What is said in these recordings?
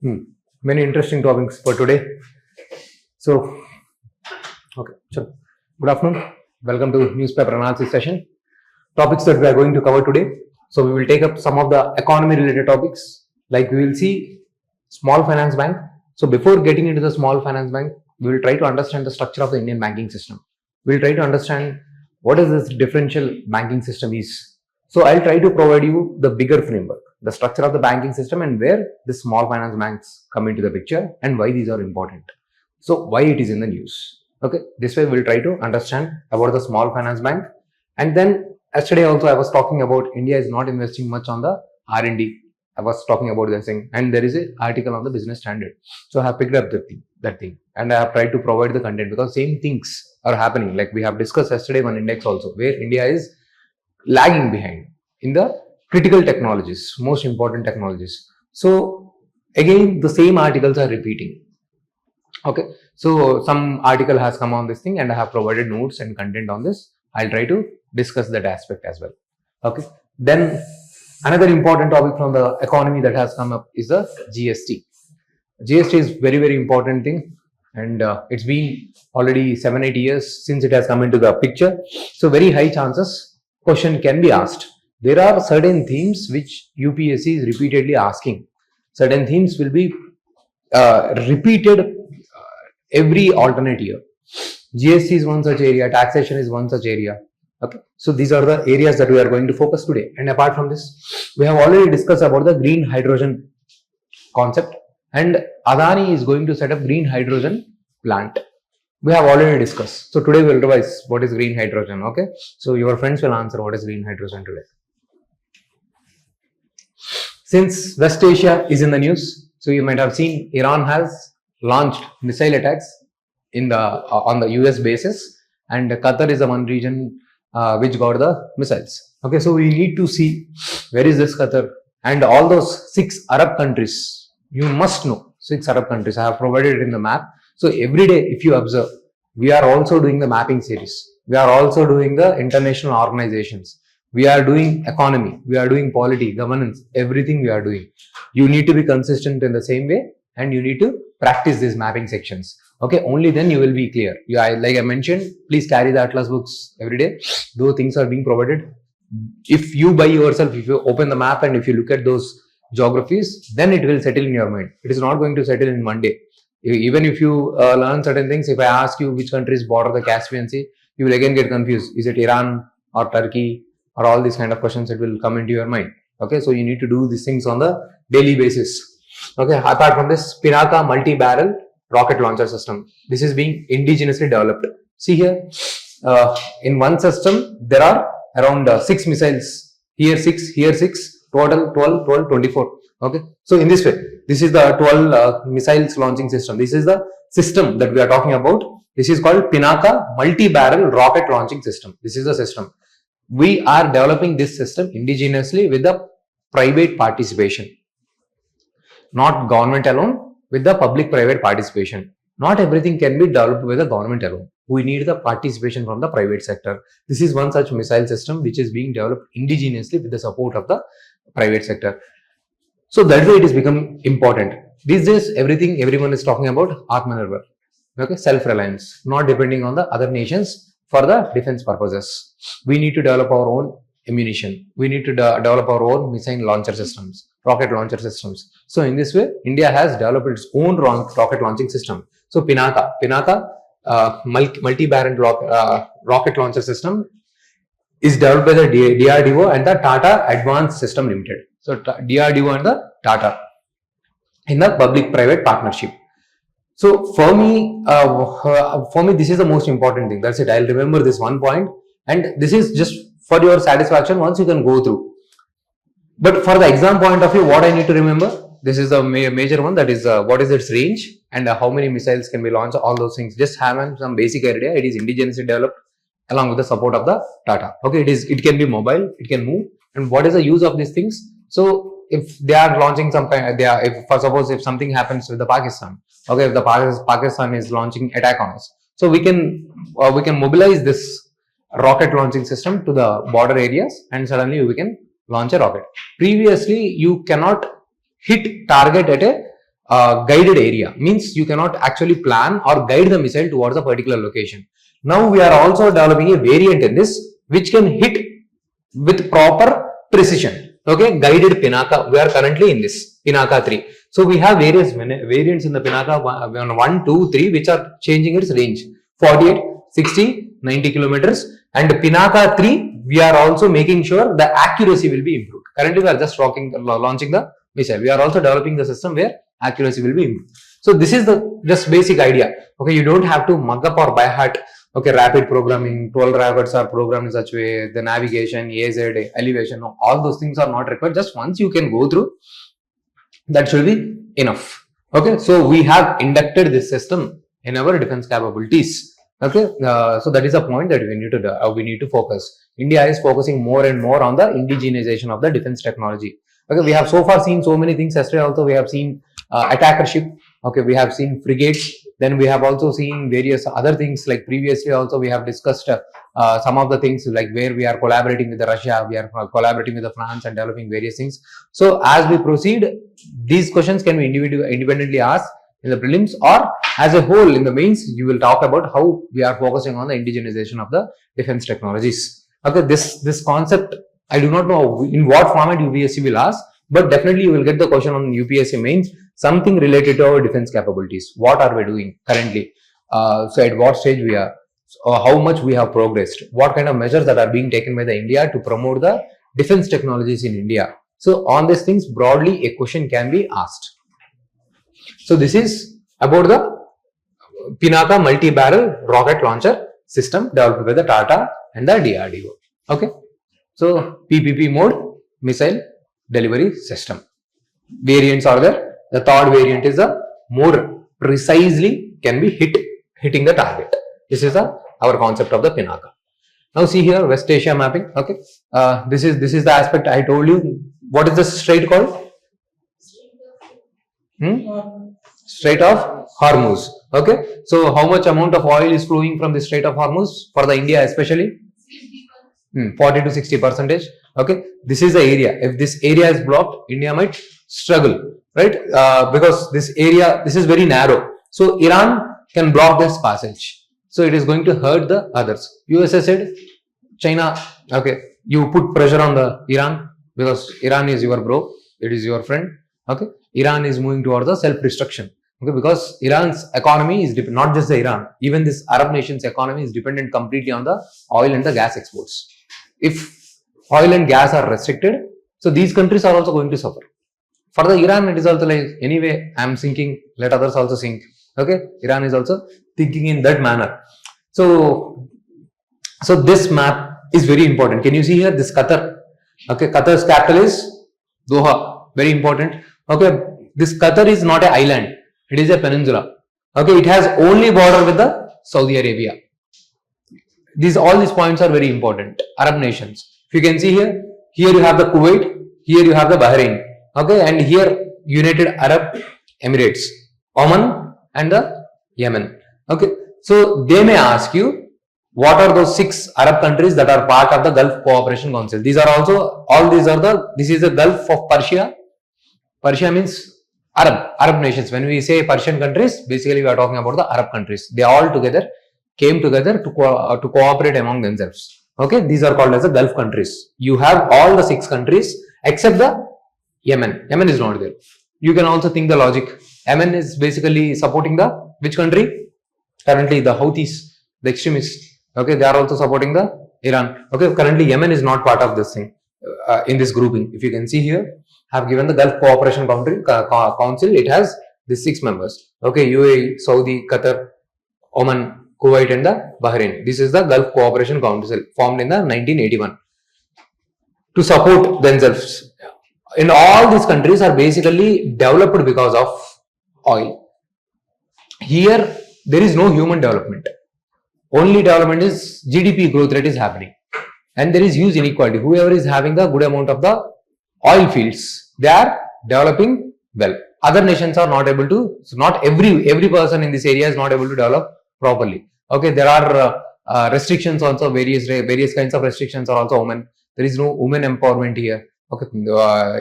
Many interesting topics for today. So, okay, sure. Good afternoon. Welcome to newspaper analysis session. Topics that we are going to cover today. So, we will take up some of the economy related topics. Like we will see small finance bank. So, before getting into the small finance bank, we will try to understand the structure of the Indian banking system. We will try to understand what is this differential banking system is. So, I'll try to provide you the bigger framework, the structure of the banking system and where the small finance banks come into the picture and why these are important. So, why it is in the news. Okay, this way we'll try to understand about the small finance bank. And then yesterday also I was talking about India is not investing much on the R&D. I was talking about this thing, and there is an article on the business standard. So I have picked up that thing, and I have tried to provide the content because same things are happening. Like we have discussed yesterday one index also, where India is lagging behind in the critical technologies, most important technologies. So again, the same articles are repeating. Okay, so some article has come on this thing, and I have provided notes and content on this. I'll try to discuss that aspect as well. Okay, then another important topic from the economy that has come up is the GST. GST is very important thing, and it's been already 7-8 years since it has come into the picture. So very high chances question can be asked. There are certain themes which UPSC is repeatedly asking. Certain themes will be repeated every alternate year. GST is one such area, taxation is one such area. Okay, so these are the areas that we are going to focus today. And apart from this, we have already discussed about the green hydrogen concept, and Adani is going to set up green hydrogen plant. We have already discussed. So today we will revise what is green hydrogen. Okay, so your friends will answer what is green hydrogen today. Since West Asia is in the news, so you might have seen Iran has launched missile attacks in the on the US bases, and Qatar is the one region which got the missiles. Okay, so we need to see where is this Qatar and all those 6 Arab countries. You must know 6 Arab countries. I have provided it in the map. So every day, if you observe, we are also doing the mapping series. We are also doing the international organizations. We are doing economy. We are doing polity, governance, everything we are doing. You need to be consistent in the same way, and you need to practice these mapping sections. Okay, only then you will be clear. Like I mentioned, please carry the atlas books every day. Those things are being provided. If you by yourself, if you open the map and if you look at those geographies, then it will settle in your mind. It is not going to settle in one day. Even if you learn certain things, if I ask you which countries border the Caspian Sea, you will again get confused. Is it Iran or Turkey or all these kind of questions? It will come into your mind. Okay, so you need to do these things on the daily basis. Okay, apart from this, Pinaka multi-barrel rocket launcher system. This is being indigenously developed. See here, in one system, there are around 6 missiles. Here 6, total 12, 24. Okay, so in this way, this is the 12 missiles launching system. This is the system that we are talking about. This is called Pinaka multi-barrel rocket launching system. This is the system. We are developing this system indigenously with the private participation. Not government alone, with the public-private participation. Not everything can be developed with the government alone. We need the participation from the private sector. This is one such missile system which is being developed indigenously with the support of the private sector. So that way it is become important. These days, everyone is talking about Atmanirbhar. Okay, self-reliance, not depending on the other nations for the defense purposes. We need to develop our own ammunition. We need to develop our own missile launcher systems, rocket launcher systems. So in this way, India has developed its own rocket launching system. So Pinaka multi-barrel rocket launcher system is developed by the DRDO and the Tata Advanced System Limited. So DRDO and the Tata in the public-private partnership. So for me, this is the most important thing. That's it. I'll remember this one point, and this is just for your satisfaction once you can go through. But for the exam point of view, what I need to remember, this is the major one, that is what is its range and how many missiles can be launched, all those things. Just have some basic idea. It is indigenously developed along with the support of the Tata. Okay, it can be mobile, it can move. And what is the use of these things? So if they are launching some kind, if something happens with the Pakistan, okay, if the Pakistan is launching attack on us, so we can mobilize this rocket launching system to the border areas, and suddenly we can launch a rocket. Previously, you cannot hit target at guided area, means you cannot actually plan or guide the missile towards a particular location. Now we are also developing a variant in this which can hit with proper precision. Okay, guided Pinaka. We are currently in this Pinaka 3. So we have various variants in the Pinaka 1, 2, 3 which are changing its range 48, 60, 90 kilometers, and Pinaka 3 we are also making sure the accuracy will be improved. Currently we are just launching the missile. We are also developing the system where accuracy will be improved. So this is the just basic idea. Okay, you don't have to mug up or by heart. Okay, rapid programming, 12 rockets are programmed in such way, the navigation, AZ, elevation, all those things are not required. Just once you can go through, that should be enough. Okay, so we have inducted this system in our defense capabilities. Okay, so that is a point that we need to focus. India is focusing more and more on the indigenization of the defense technology. Okay, we have so far seen so many things. Yesterday also we have seen attacker ship. Okay, we have seen frigates. Then we have also seen various other things, like previously also we have discussed some of the things like where we are collaborating with Russia, we are collaborating with France and developing various things. So as we proceed, these questions can be independently asked in the prelims, or as a whole in the mains you will talk about how we are focusing on the indigenization of the defense technologies. Okay, this concept I do not know in what format UPSC will ask, but definitely you will get the question on UPSC mains, something related to our defense capabilities. What are we doing currently? So at what stage we are, how much we have progressed, what kind of measures that are being taken by the India to promote the defense technologies in India. So on these things broadly a question can be asked. So this is about the Pinaka multi-barrel rocket launcher system developed by the Tata and the DRDO. Okay, so PPP mode missile delivery system. Variants are there. The third variant is the more precisely can be hitting the target. This is our concept of the Pinaka. Now see here West Asia mapping. Okay, this is the aspect I told you. What is the strait called? Strait of Hormuz. Okay, so how much amount of oil is flowing from the Strait of Hormuz for the India especially? 40 to 60%. Okay, this is the area. If this area is blocked, India might struggle, right? Because this area, this is very narrow. So Iran can block this passage. So it is going to hurt the others. USA said, China, okay, you put pressure on the Iran because Iran is your bro, it is your friend. Okay, Iran is moving towards the self-destruction. Okay, because Iran's economy is not just the Iran, even this Arab nation's economy is dependent completely on the oil and the gas exports. If oil and gas are restricted, so these countries are also going to suffer. For the Iran, it is also like, anyway, I am sinking, let others also sink. Okay, Iran is also thinking in that manner. So this map is very important. Can you see here this Qatar? Okay, Qatar's capital is Doha. Very important. Okay, this Qatar is not an island. It is a peninsula. Okay, it has only border with the Saudi Arabia. All these points are very important. Arab nations. If you can see here you have the Kuwait, here you have the Bahrain. Okay, and here United Arab Emirates, Oman and the Yemen. Okay, so they may ask you, what are those 6 Arab countries that are part of the Gulf Cooperation Council? These are also, this is the Gulf of Persia. Persia means Arab nations. When we say Persian countries, basically we are talking about the Arab countries. They all together came together to cooperate among themselves. Okay, these are called as the Gulf countries. You have all the 6 countries except the Yemen. Yemen is not there. You can also think the logic. Yemen is basically supporting the which country? Currently the Houthis, the extremists. Okay, they are also supporting the Iran. Okay, currently Yemen is not part of this thing in this grouping. If you can see here, I have given the Gulf Cooperation Council. It has these 6 members. Okay, UAE, Saudi, Qatar, Oman, Kuwait and the Bahrain. This is the Gulf Cooperation Council formed in the 1981 to support themselves. In all these countries are basically developed because of oil. Here there is no human development. Only development is GDP growth rate is happening, and there is huge inequality. Whoever is having the good amount of the oil fields, they are developing well. Other nations are not able to. So not every person in this area is not able to develop properly. Okay, there are restrictions also. Various kinds of restrictions are also women. There is no women empowerment here. Okay,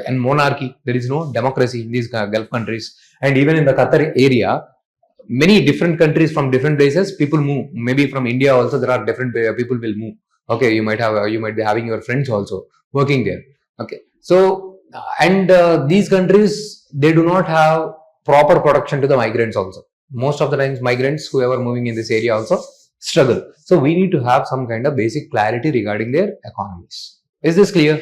and monarchy. There is no democracy in these Gulf countries, and even in the Qatar area, many different countries from different places, people move. Maybe from India also, there are different people will move. Okay, you might be having your friends also working there. Okay, so and these countries, they do not have proper protection to the migrants also. Most of the times, migrants, whoever moving in this area also struggle. So we need to have some kind of basic clarity regarding their economies. Is this clear?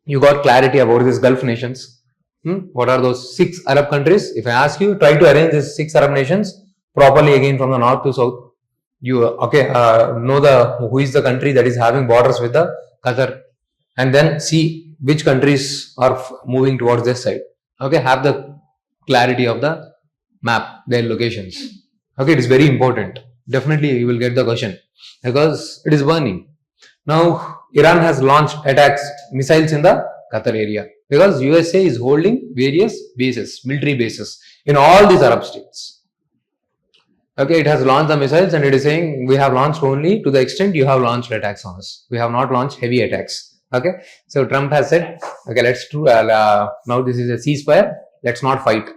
You got clarity about these Gulf nations. What are those 6 Arab countries? If I ask you, try to arrange these 6 Arab nations properly again from the north to south. You know who is the country that is having borders with the Qatar, and then see which countries are moving towards this side. Okay, have the clarity of the map, their locations. Okay, it is very important. Definitely you will get the question because it is burning. Now Iran has launched attacks, missiles in the Qatar area because USA is holding various bases, military bases in all these Arab states. Okay, it has launched the missiles and it is saying we have launched only to the extent you have launched attacks on us. We have not launched heavy attacks. Okay, so Trump has said, okay, let's do now this is a ceasefire. Let's not fight.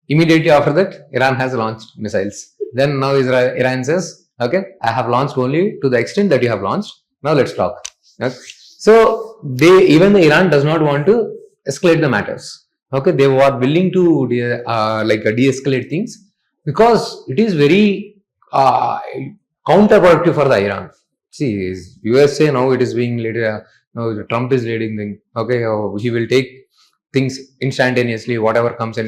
Immediately after that, Iran has launched missiles. Then now Iran says, okay, I have launched only to the extent that you have launched. Now let's talk. Okay. So even the Iran does not want to escalate the matters. Okay, they were willing to de-escalate things because it is very counterproductive for the Iran. See, USA now it is being led. Now Trump is leading thing. Okay, he will take things instantaneously. Whatever comes in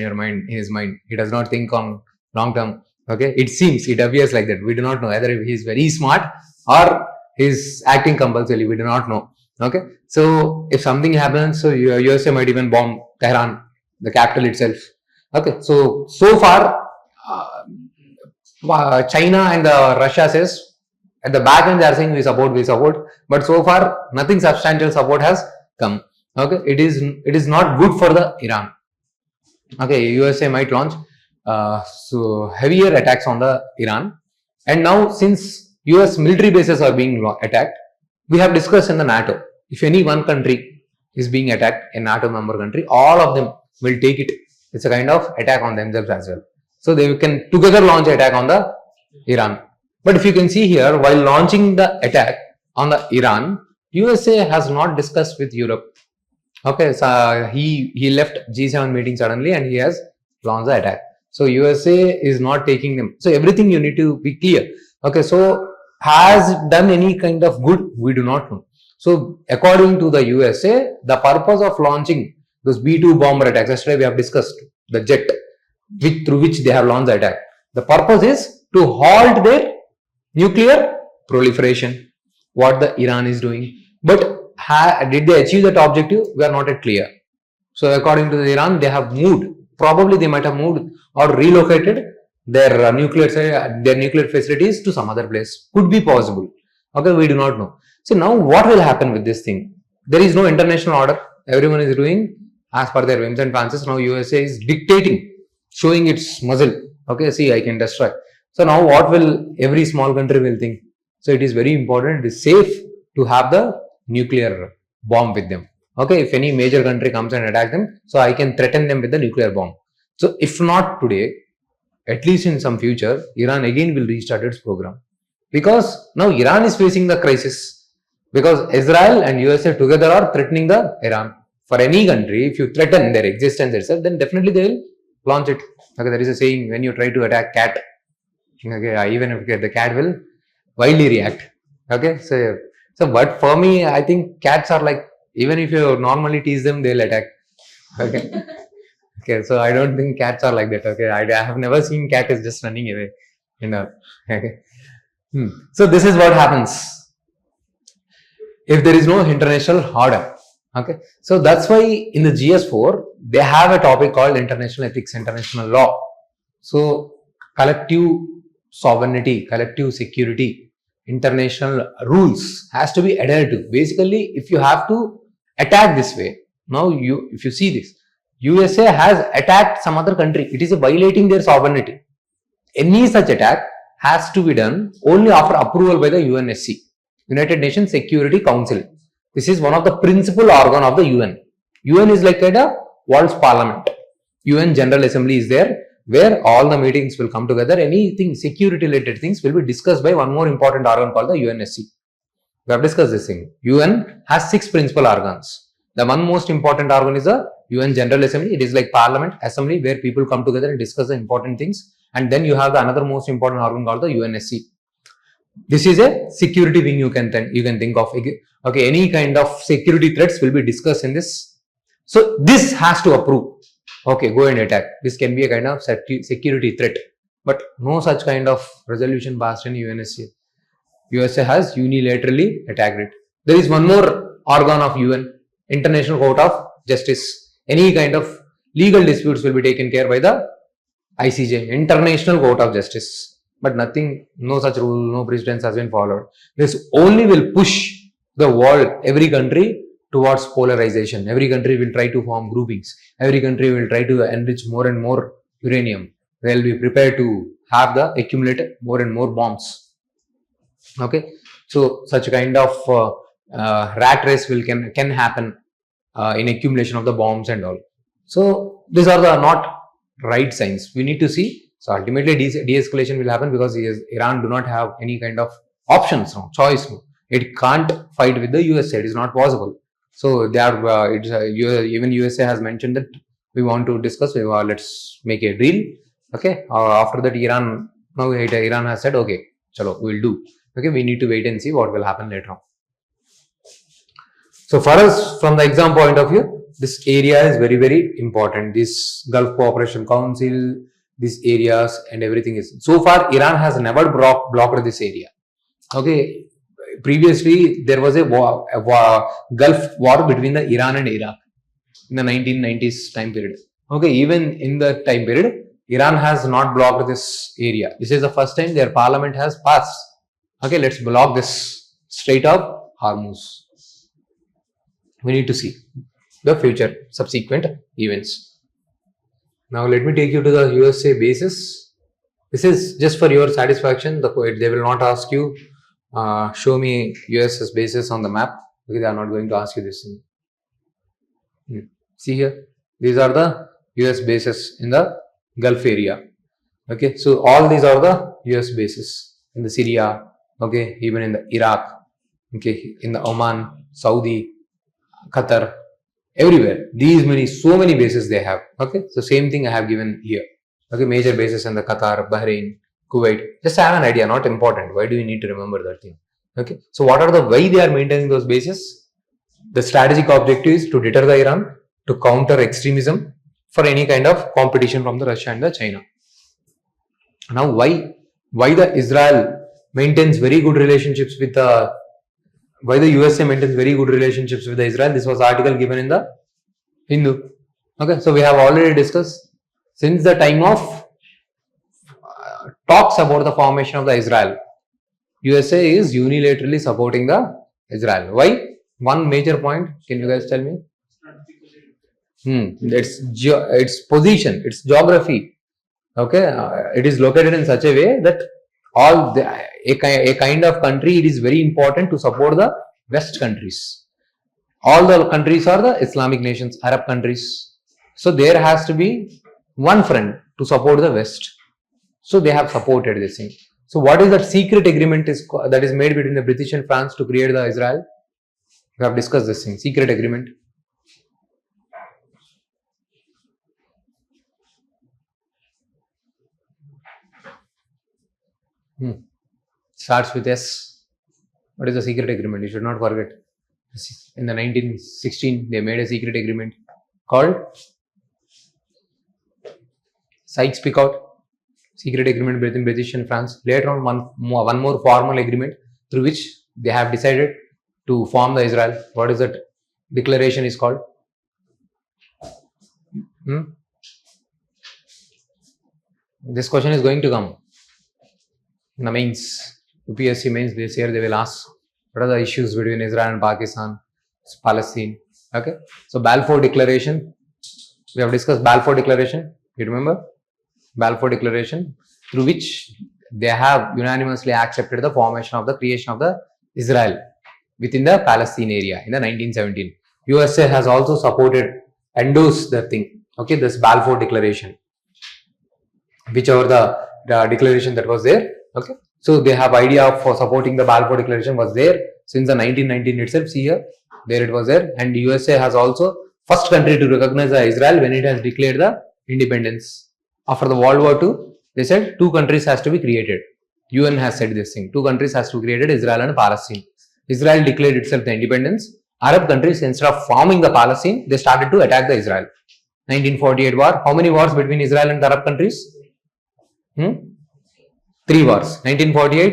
his mind, he does not think on long term. Okay, it appears like that. We do not know whether he is very smart or he is acting compulsively. We do not know. Okay, so if something happens, so USA might even bomb Tehran, the capital itself. Okay, so far, China and Russia says at the back end they are saying we support, but so far nothing substantial support has come. Okay, it is not good for the Iran. Okay, USA might launch so heavier attacks on the Iran, and now since US military bases are being attacked, we have discussed in the NATO. If any one country is being attacked, a NATO member country, all of them will take it. It's a kind of attack on themselves as well. So they can together launch attack on the Iran. But if you can see here, while launching the attack on the Iran, USA has not discussed with Europe. Okay, so he left G7 meeting suddenly and he has launched the attack. So USA is not taking them. So everything you need to be clear. Okay, so has done any kind of good? We do not know. So according to the USA, the purpose of launching those B-2 bomber attacks, yesterday we have discussed the jet through which they have launched the attack. The purpose is to halt their nuclear proliferation, what the Iran is doing. But did they achieve that objective? We are not yet clear. So according to the Iran, they have moved. Probably they might have moved or relocated their nuclear facilities to some other place. Could be possible. Okay, we do not know. So now what will happen with this thing? There is no international order. Everyone is doing as per their whims and fancies. Now USA is dictating, showing its muzzle. Okay, see, I can destroy. So now what will every small country will think? So it is very important. It is safe to have the nuclear bomb with them. Okay, if any major country comes and attacks them, so I can threaten them with the nuclear bomb. So if not today, at least in some future, Iran again will restart its program. Because now Iran is facing the crisis. Because Israel and USA together are threatening the Iran. For any country, if you threaten their existence itself, then definitely they will launch it. Okay, there is a saying, when you try to attack cat, okay, even if the cat will wildly react. Okay, so but for me, I think cats are like, even if you normally tease them, they'll attack. Okay. Okay, so I don't think cats are like that. Okay, I have never seen cat is just running away. Okay. So this is what happens if there is no international order. Okay, so that's why in the GS4 they have a topic called international ethics, international law. So collective sovereignty, collective security, international rules has to be adhered to. Basically, if you have to attack this way, now if you see this, USA has attacked some other country. It is violating their sovereignty. Any such attack has to be done only after approval by the UNSC, United Nations Security Council. This is one of the principal organ of the UN. UN is like a world's parliament. UN General Assembly is there, where all the meetings will come together. Anything security related things will be discussed by one more important organ called the UNSC. We have discussed this thing. UN has 6 principal organs. The one most important organ is the UN General Assembly. It is like Parliament Assembly where people come together and discuss the important things. And then you have the another most important organ called the UNSC. This is a security wing you can think of. Okay, any kind of security threats will be discussed in this. So this has to approve. Okay, go and attack. This can be a kind of security threat, but no such kind of resolution passed in UNSC. USA has unilaterally attacked it. There is one more organ of UN, International Court of Justice. Any kind of legal disputes will be taken care by the ICJ, International Court of Justice. But nothing, no such rule, no precedence has been followed. This only will push the world, every country towards polarization. Every country will try to form groupings. Every country will try to enrich more and more uranium. They will be prepared to have the accumulate more and more bombs. Okay, so such kind of rat race can happen in accumulation of the bombs and all. So these are the not right signs. We need to see. So ultimately de-escalation will happen because Iran do not have any kind of options, no choice. No. It can't fight with the USA. It is not possible. So they are. Even USA has mentioned that we want to discuss. Let's make a deal. Okay. After that, Iran has said, okay, chalo, we'll do. Okay. We need to wait and see what will happen later on. So for us, from the exam point of view, this area is very, very important. This Gulf Cooperation Council, these areas and everything is. So far, Iran has never blocked this area. Okay. Previously, there was a Gulf war between the Iran and Iraq in the 1990s time period. Okay. Even in the time period, Iran has not blocked this area. This is the first time their parliament has passed. Okay. Let's block this Strait of Hormuz. We need to see the future subsequent events. Now let me take you to the USA bases. This is just for your satisfaction. They will not ask you show me USS bases on the map, because they are not going to ask you this thing. See here, these are the US bases in the Gulf area. Okay, so all these are the US bases in the Syria. Okay, even in the Iraq. Okay, in the Oman, Saudi, Qatar, everywhere. So many bases they have. Okay, so same thing I have given here. Okay, major bases in the Qatar, Bahrain, Kuwait. Just have an idea, not important. Why do you need to remember that thing? Okay, so what are the why they are maintaining those bases? The strategic objective is to deter the Iran, to counter extremism for any kind of competition from the Russia and the China. Now, why the Israel maintains very good relationships with the why the USA maintains very good relationships with the Israel? This was article given in the Hindu. Okay, so we have already discussed since the time of talks about the formation of the Israel. USA is unilaterally supporting the Israel. Why? One major point. Can you guys tell me? Its position, its geography. Okay, it is located in such a way that a kind of country, it is very important to support the West countries. All the countries are the Islamic nations, Arab countries. So there has to be one friend to support the West. So they have supported this thing. So what is that secret agreement that is made between the British and France to create the Israel? We have discussed this thing, secret agreement. Starts with S. What is the secret agreement? You should not forget. In the 1916, they made a secret agreement called Sykes-Picot. Secret agreement between British and France. Later on, one more formal agreement through which they have decided to form the Israel. What is that declaration is called? This question is going to come in the mains. UPSC mains this year they will ask what are the issues between Israel and Pakistan, Palestine. Okay, so Balfour Declaration. We have discussed Balfour Declaration. You remember? Balfour Declaration, through which they have unanimously accepted the formation of the creation of the Israel. within the Palestine area in the 1917. USA has also endorsed the thing. Okay, this Balfour Declaration, whichever the declaration that was there. Okay, so they have idea for supporting the Balfour Declaration was there since the 1919 itself. See here, there it was there, and USA has also first country to recognize Israel when it has declared the independence after the World War II. They said 2 countries has to be created. UN has said this thing. 2 countries has to be created, Israel and Palestine. Israel declared itself the independence. Arab countries, instead of forming the Palestine, they started to attack the Israel. 1948 war. How many wars between Israel and the Arab countries? 3 wars. 1948,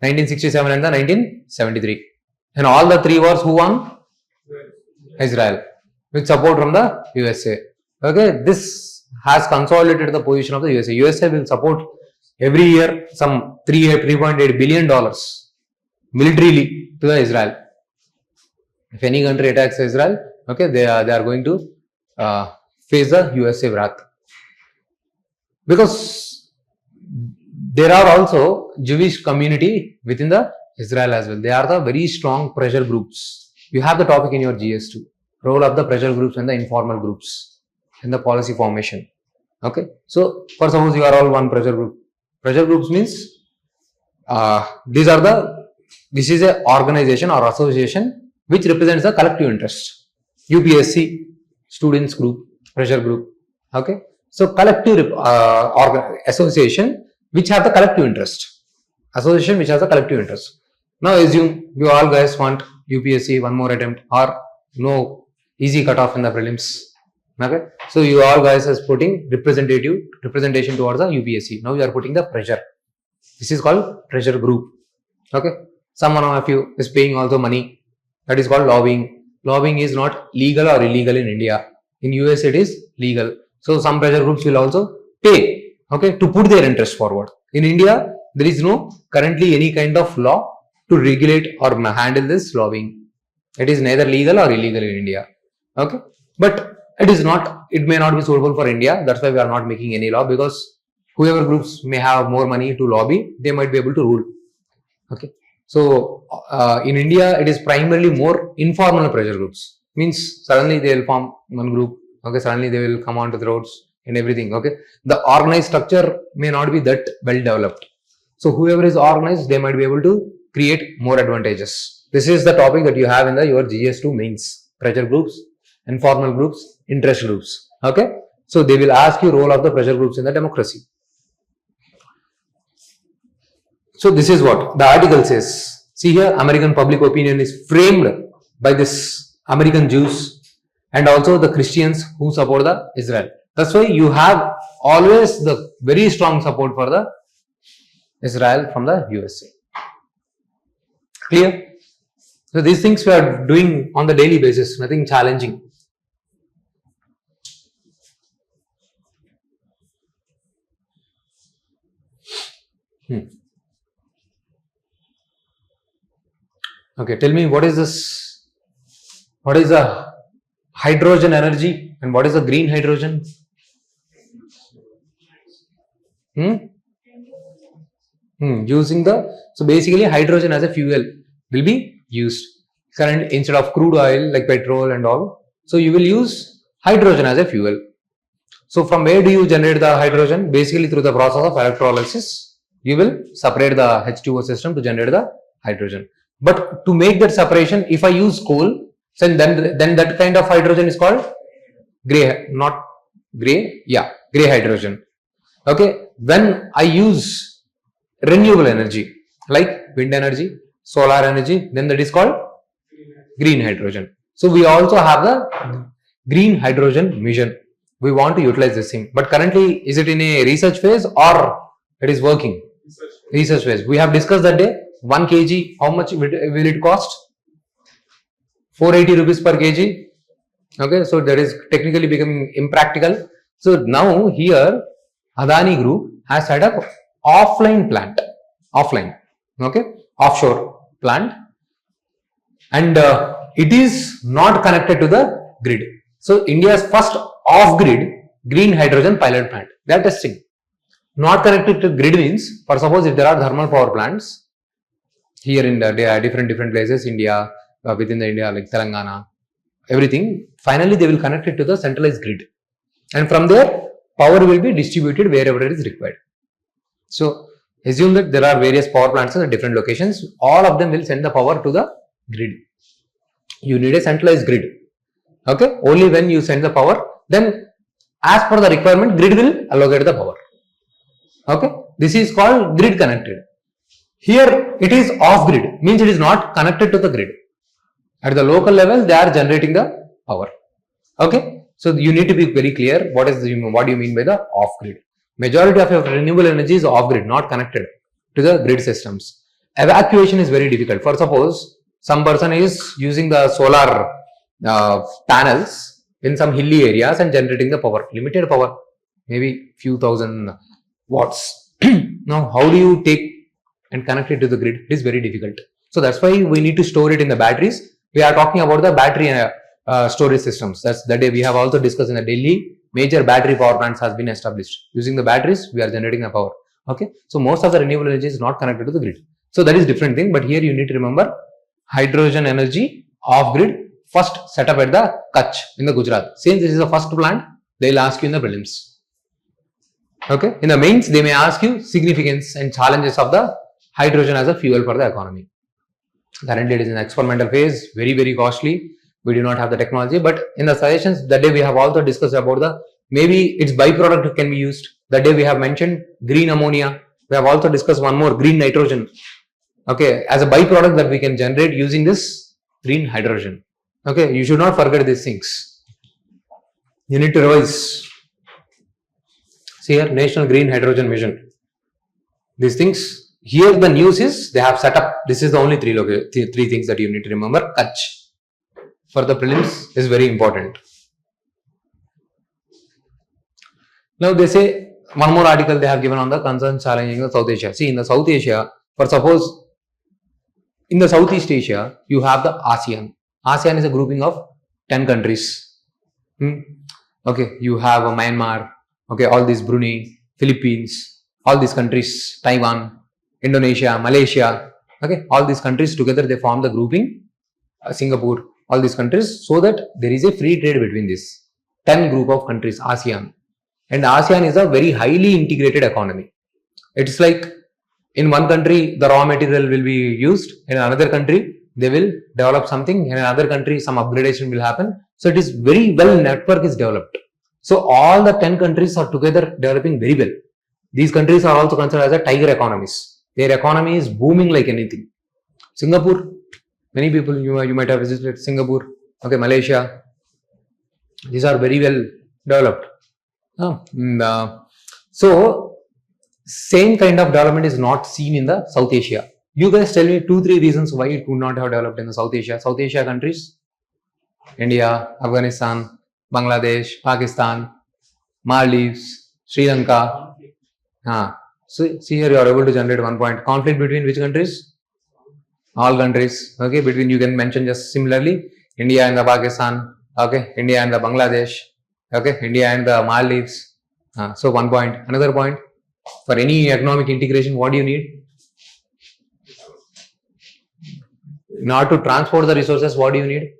1967 and the 1973. And all the 3 wars who won? Israel. With support from the USA. Okay, this has consolidated the position of the USA. USA will support every year some $3.8 billion militarily to the Israel. If any country attacks Israel, okay, they are going to face the USA wrath. Because there are also Jewish community within the Israel as well. They are the very strong pressure groups. You have the topic in your GS2. Role of the pressure groups and the informal groups in the policy formation. Okay. So, for suppose you are all one pressure group. Pressure groups means this is a organization or association which represents the collective interest. UPSC students group, pressure group. Okay. So, collective association which have the collective interest. Association which has the collective interest. Now assume you all guys want UPSC one more attempt or no easy cutoff in the prelims. Okay. So you all guys is putting representation towards the UPSC. Now you are putting the pressure. This is called pressure group. Okay. Someone of you is paying also money. That is called lobbying. Lobbying is not legal or illegal in India. In US it is legal. So some pressure groups will also pay, okay, to put their interest forward. In India, there is no currently any kind of law to regulate or handle this lobbying. It is neither legal or illegal in India. Okay. But it may not be suitable for India. That's why we are not making any law, because whoever groups may have more money to lobby, they might be able to rule. Okay. So in India, it is primarily more informal pressure groups. Means suddenly they will form one group. Okay. Suddenly they will come onto the roads and everything. Okay. The organized structure may not be that well developed. So whoever is organized, they might be able to create more advantages. This is the topic that you have in your GS2 mains. Pressure groups, informal groups, interest groups. Okay. So they will ask you role of the pressure groups in the democracy. So this is what the article says. See here, American public opinion is framed by this American Jews and also the Christians who support the Israel. That's why you have always the very strong support for the Israel from the USA. Clear? So these things we are doing on the daily basis, nothing challenging. Okay, tell me what is this? What is the hydrogen energy and what is the green hydrogen? Using so basically hydrogen as a fuel will be used. Current instead of crude oil like petrol and all. So you will use hydrogen as a fuel. So from where do you generate the hydrogen? Basically through the process of electrolysis, you will separate the H2O system to generate the hydrogen. But to make that separation, if I use coal, then that kind of hydrogen is called gray hydrogen. Okay. When I use renewable energy like wind energy, solar energy, then that is called green hydrogen. So we also have the green hydrogen mission. We want to utilize this thing. But currently, is it in a research phase or it is working? Research phase. We have discussed that day. 1 kg, how much will it cost? 480 rupees per kg. Okay, so that is technically becoming impractical. So now here, Adani Group has set up offline plant. Okay, offshore plant. And it is not connected to the grid. So India's first off-grid green hydrogen pilot plant. They are testing. Not connected to grid means, for suppose if there are thermal power plants, here in the different places, India, within the India, like Telangana, everything. Finally, they will connect it to the centralized grid. And from there, power will be distributed wherever it is required. So, assume that there are various power plants at different locations. All of them will send the power to the grid. You need a centralized grid. Okay, only when you send the power, then as per the requirement, grid will allocate the power. Okay, this is called grid connected. Here it is off grid, means it is not connected to the grid. At the local level, they are generating the power. Okay, so you need to be very clear what do you mean by the off grid. Majority of your renewable energy is off grid, not connected to the grid systems. Evacuation is very difficult. For suppose some person is using the solar panels in some hilly areas and generating the power, limited power, maybe few thousand watts. Now, how do you take and connect it to the grid? It is very difficult. So that's why we need to store it in the batteries. We are talking about the battery storage systems. That's the day we have also discussed in the Delhi. Major battery power plants has been established. Using the batteries, we are generating the power. Okay. So most of the renewable energy is not connected to the grid. So that is different thing. But here you need to remember hydrogen energy off grid first set up at the Kutch in the Gujarat. Since this is the first plant, they will ask you in the prelims. Okay. In the mains, they may ask you significance and challenges of the hydrogen as a fuel for the economy. Currently, it is in the experimental phase, very costly. We do not have the technology, but in the suggestions that day we have also discussed about the maybe its byproduct can be used. That day we have mentioned green ammonia. We have also discussed one more, green nitrogen. Okay, as a byproduct that we can generate using this green hydrogen. Okay, you should not forget these things. You need to revise. See here, National Green Hydrogen Mission. These things. Here the news is they have set up. This is the only three things that you need to remember. Kutch for the prelims is very important. Now they say one more article they have given on the concerns challenging the South Asia. See, in the South Asia, for suppose in the Southeast Asia, you have the ASEAN. ASEAN is a grouping of 10 countries. Okay, you have Myanmar. Okay, all these Brunei, Philippines, all these countries, Taiwan, Indonesia, Malaysia, okay, all these countries together they form the grouping, Singapore, all these countries, so that there is a free trade between this 10 group of countries, ASEAN. And ASEAN is a very highly integrated economy. It's like in one country the raw material will be used, in another country they will develop something, in another country some upgradation will happen. So it is very well network is developed. So all the 10 countries are together developing very well. These countries are also considered as a tiger economies. Their economy is booming like anything. Singapore, many people you might have visited Singapore. Okay, Malaysia. These are very well developed. So same kind of development is not seen in the South Asia. You guys tell me 2-3 reasons why it could not have developed in the South Asia. South Asia countries, India, Afghanistan, Bangladesh, Pakistan, Maldives, Sri Lanka. So see here you are able to generate 1 point. Conflict between which countries? All countries. Okay, between you can mention just similarly India and the Pakistan. Okay, India and the Bangladesh. Okay, India and the Maldives. So 1 point. Another point. For any economic integration, what do you need? In order to transport the resources, what do you need?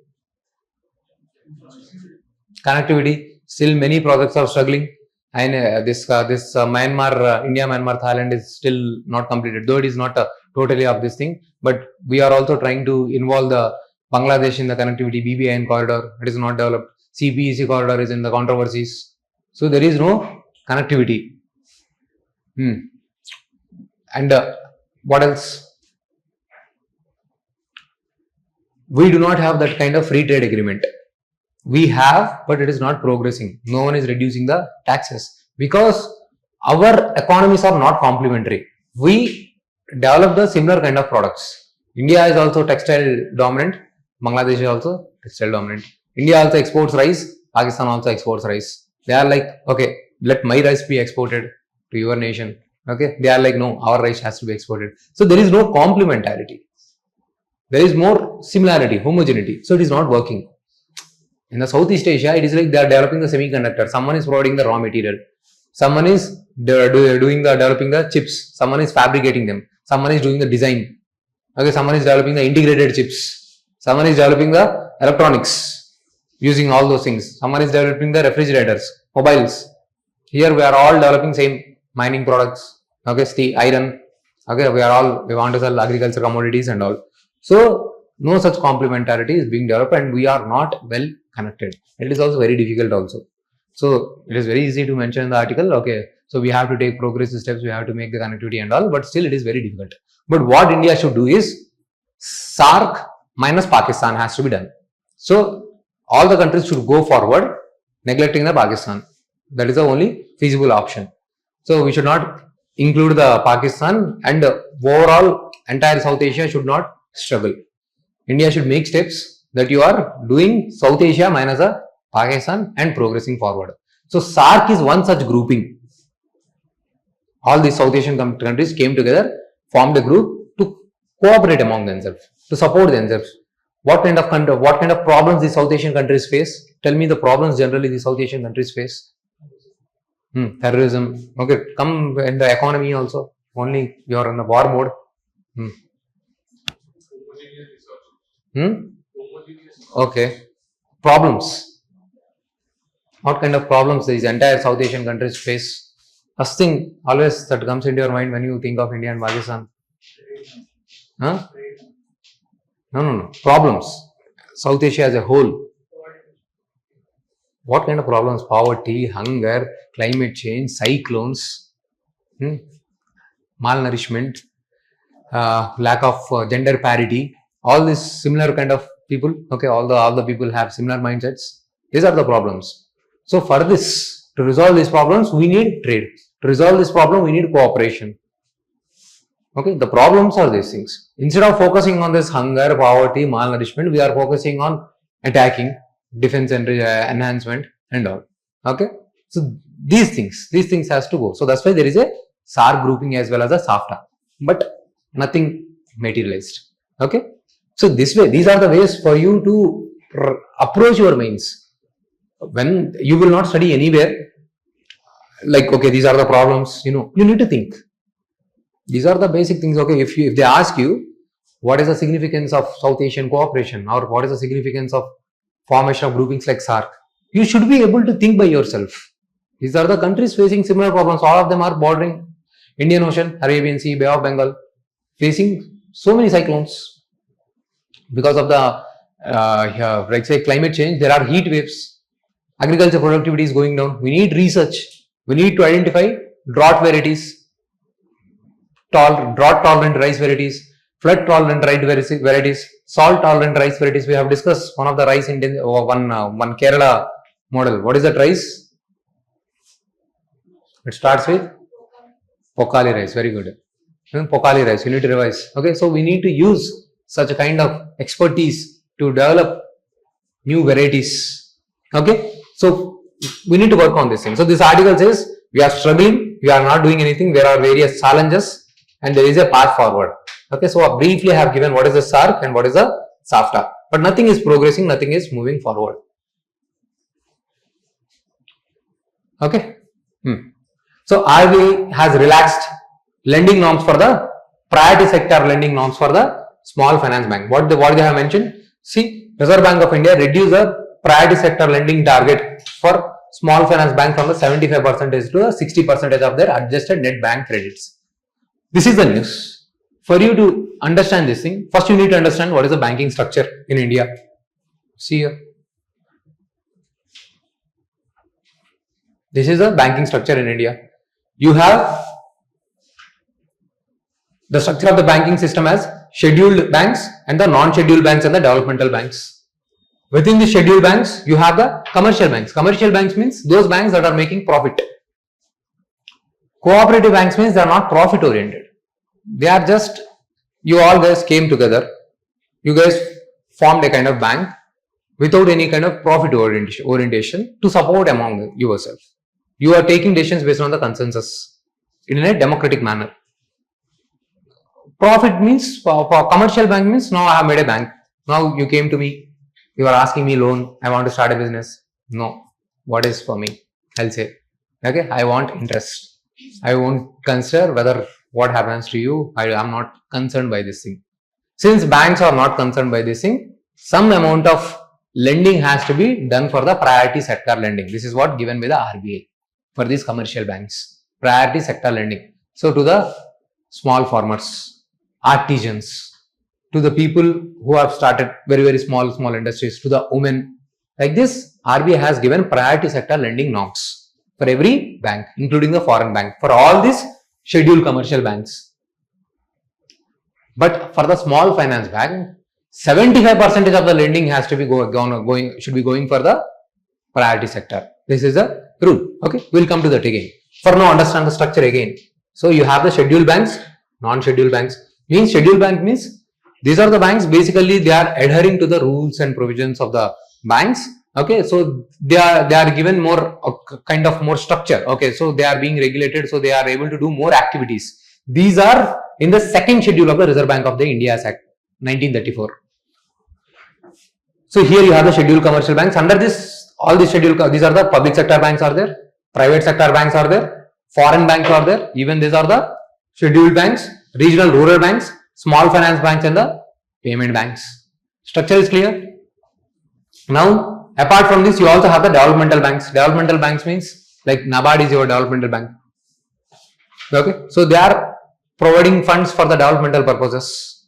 Connectivity. Still many projects are struggling. And this Myanmar, India, Myanmar, Thailand is still not completed, though it is not totally of this thing. But we are also trying to involve the Bangladesh in the connectivity, BBIN corridor. It is not developed. CPEC corridor is in the controversies. So there is no connectivity. And what else? We do not have that kind of free trade agreement. We have, but it is not progressing. No one is reducing the taxes because our economies are not complementary. We develop the similar kind of products. India is also textile dominant. Bangladesh is also textile dominant. India also exports rice. Pakistan also exports rice. They are like, okay, let my rice be exported to your nation. Okay, they are like, no, our rice has to be exported. So there is no complementarity. There is more similarity, homogeneity. So it is not working. In the Southeast Asia, it is like they are developing the semiconductor. Someone is providing the raw material. Someone is developing the chips. Someone is fabricating them. Someone is doing the design. Okay, someone is developing the integrated chips. Someone is developing the electronics using all those things. Someone is developing the refrigerators, mobiles. Here we are all developing same mining products. Okay, steel, iron. Okay, we want to sell agriculture commodities and all. So no such complementarity is being developed, and we are not well connected. It is also very difficult also. So it is very easy to mention in the article. Okay, so we have to take progressive steps. We have to make the connectivity and all, but still it is very difficult. But what India should do is SARC minus Pakistan has to be done. So all the countries should go forward, neglecting the Pakistan. That is the only feasible option. So we should not include the Pakistan, and overall entire South Asia should not struggle. India should make steps that you are doing South Asia minus a Pakistan and progressing forward. So SARC is one such grouping. All these South Asian countries came together, formed a group to cooperate among themselves, to support themselves. What kind of problems the South Asian countries face? Tell me the problems generally the South Asian countries face. Terrorism. Okay, come in the economy also. Only you are in the war mode. Okay. Problems. What kind of problems these entire South Asian countries face? First thing always that comes into your mind when you think of India and Pakistan. Huh? No. Problems. South Asia as a whole. What kind of problems? Poverty, hunger, climate change, cyclones, malnourishment, lack of gender parity. All these similar kind of people. Okay, all the people have similar mindsets. These are the problems. So for this, to resolve these problems, we need trade. To resolve this problem, we need cooperation. Okay, the problems are these things. Instead of focusing on this hunger, poverty, malnourishment, we are focusing on attacking, defense and enhancement and all. Okay, so these things has to go. So that's why there is a SAR grouping as well as a SAFTA, but nothing materialized. Okay, so this way, these are the ways for you to approach your minds. When you will not study anywhere, like, okay, these are the problems, you need to think. These are the basic things. Okay, if they ask you, what is the significance of South Asian cooperation, or what is the significance of formation of groupings like SARC, you should be able to think by yourself. These are the countries facing similar problems. All of them are bordering Indian Ocean, Arabian Sea, Bay of Bengal, facing so many cyclones. Because of the like say climate change, there are heat waves. Agriculture productivity is going down. We need research. We need to identify drought varieties, drought tolerant rice varieties, flood tolerant rice varieties, salt tolerant rice varieties. We have discussed one of the rice in one Kerala model. What is that rice? It starts with Pokali rice. Very good. Pokali rice. You need to revise. Okay, so we need to use such a kind of expertise to develop new varieties. Okay, so we need to work on this thing. So this article says we are struggling, we are not doing anything, there are various challenges and there is a path forward. Okay, so briefly I have given what is the SARC and what is the SAFTA, but nothing is progressing, nothing is moving forward. Okay. So RBI has relaxed lending norms for the priority sector lending norms for the small finance bank. What they have mentioned? See, Reserve Bank of India reduced the priority sector lending target for small finance bank from the 75% to the 60% of their adjusted net bank credits. This is the news. For you to understand this thing, first you need to understand what is the banking structure in India. See here. This is the banking structure in India. You have the structure of the banking system as scheduled banks and the non-scheduled banks and the developmental banks. Within the scheduled banks, you have the commercial banks. Commercial banks means those banks that are making profit. Cooperative banks means they are not profit oriented. They are just, you all guys came together. You guys formed a kind of bank without any kind of profit orientation to support among yourself. You are taking decisions based on the consensus in a democratic manner. Profit means, for commercial bank means, now I have made a bank. Now you came to me, you are asking me loan, I want to start a business. No, what is for me? I'll say, okay, I want interest. I won't consider whether what happens to you. I am not concerned by this thing. Since banks are not concerned by this thing, some amount of lending has to be done for the priority sector lending. This is what given by the RBI for these commercial banks. Priority sector lending. So to the small farmers, artisans, to the people who have started very small industries, to the women. Like this, RBI has given priority sector lending norms for every bank, including the foreign bank, for all these scheduled commercial banks. But for the small finance bank, 75% of the lending has to be should be going for the priority sector. This is the rule. Okay, we'll come to that again. For now, understand the structure again. So you have the scheduled banks, non-scheduled banks. Means scheduled bank means these are the banks. Basically, they are adhering to the rules and provisions of the banks. Okay, so they are given more kind of more structure. Okay, so they are being regulated, so they are able to do more activities. These are in the second schedule of the Reserve Bank of the India Act 1934. So here you have the scheduled commercial banks. Under this, all these scheduled, these are the public sector banks are there, private sector banks are there, foreign banks are there. Even these are the scheduled banks, regional rural banks, small finance banks and the payment banks. Structure is clear. Now, apart from this, you also have the developmental banks. Developmental banks means like NABARD is your developmental bank. Okay, so they are providing funds for the developmental purposes,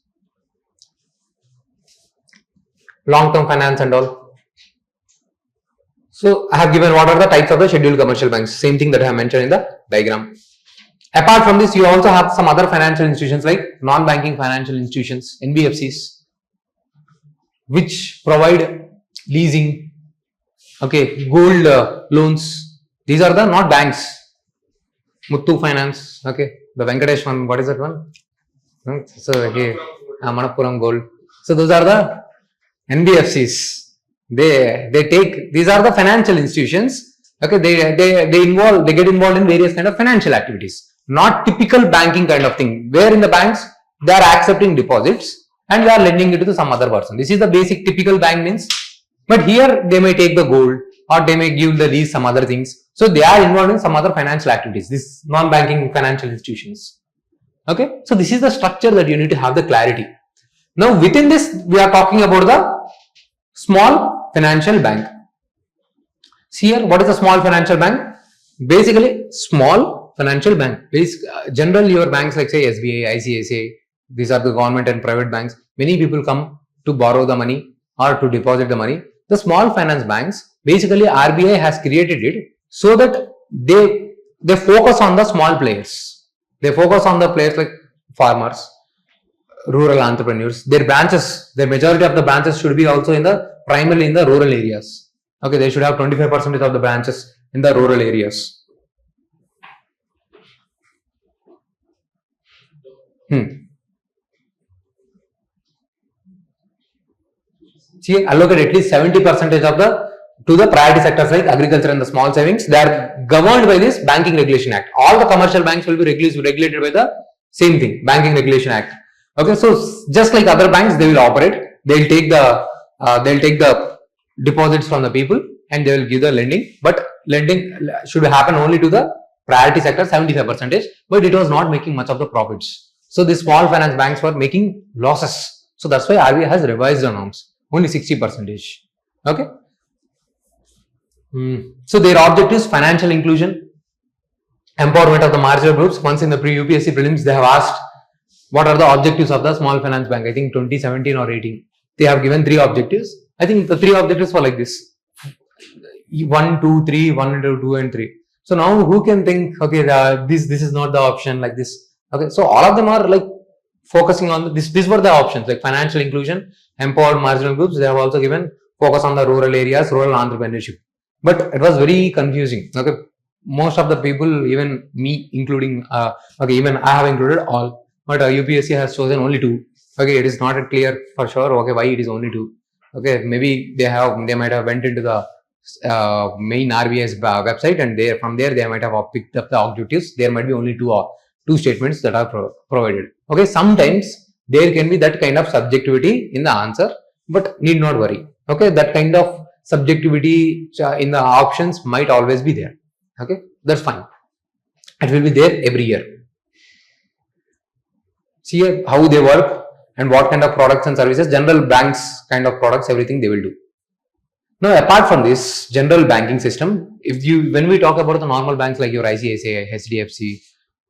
long-term finance and all. So I have given what are the types of the scheduled commercial banks, same thing that I have mentioned in the diagram. Apart from this, you also have some other financial institutions like non-banking financial institutions, NBFCs, which provide leasing, okay, gold loans. These are the not banks. Muthu Finance, okay, the Venkatesh one, what is that one? So here, Manappuram Gold. So those are the NBFCs. They take, these are the financial institutions. Okay, they get involved in various kind of financial activities. Not typical banking kind of thing, where in the banks they are accepting deposits and they are lending it to some other person. This is the basic typical bank means. But here they may take the gold or they may give the lease, some other things. So they are involved in some other financial activities, these non-banking financial institutions. Okay, so this is the structure that you need to have the clarity. Now within this, we are talking about the small financial bank. See here, what is a small financial bank? Basically, small financial bank. Generally, your banks like say SBI, ICICI, these are the government and private banks. Many people come to borrow the money or to deposit the money. The small finance banks, basically RBI has created it so that they focus on the small players. They focus on the players like farmers, rural entrepreneurs. Their branches, the majority of the branches should be also primarily in the rural areas. Okay, they should have 25% of the branches in the rural areas. See, allocate at least 70% to the priority sectors like agriculture and the small savings. They are governed by this Banking Regulation Act. All the commercial banks will be regulated by the same thing, Banking Regulation Act. Okay, so just like other banks, they will operate. They'll take the deposits from the people and they will give the lending. But lending should happen only to the priority sector, 75%. But it was not making much of the profits. So the small finance banks were making losses. So that's why RBI has revised the norms. Only 60%. Okay. So their objective is financial inclusion, empowerment of the marginal groups. Once in the UPSC prelims, they have asked what are the objectives of the small finance bank. I think 2017 or 18. They have given 3 objectives. I think the 3 objectives were like this: 1, 2, 3, 1, 2, and 3. So now who can think, okay, this is not the option like this. Okay, so all of them are like focusing on this. These were the options like financial inclusion, empowered marginal groups. They have also given focus on the rural areas, rural entrepreneurship. But it was very confusing. Okay, most of the people, even me including, even I have included all. But UPSC has chosen only 2. Okay, it is not clear for sure. Okay, why it is only 2? Okay, maybe they might have went into the main RBI's website and from there they might have picked up the objectives. There might be only 2 statements that are provided. Okay, sometimes there can be that kind of subjectivity in the answer, but need not worry. Okay, that kind of subjectivity in the options might always be there. Okay, that's fine. It will be there every year. See how they work. and what kind of products and services, general banks kind of products, everything they will do. Now, apart from this general banking system, when we talk about the normal banks like your ICICI, HDFC,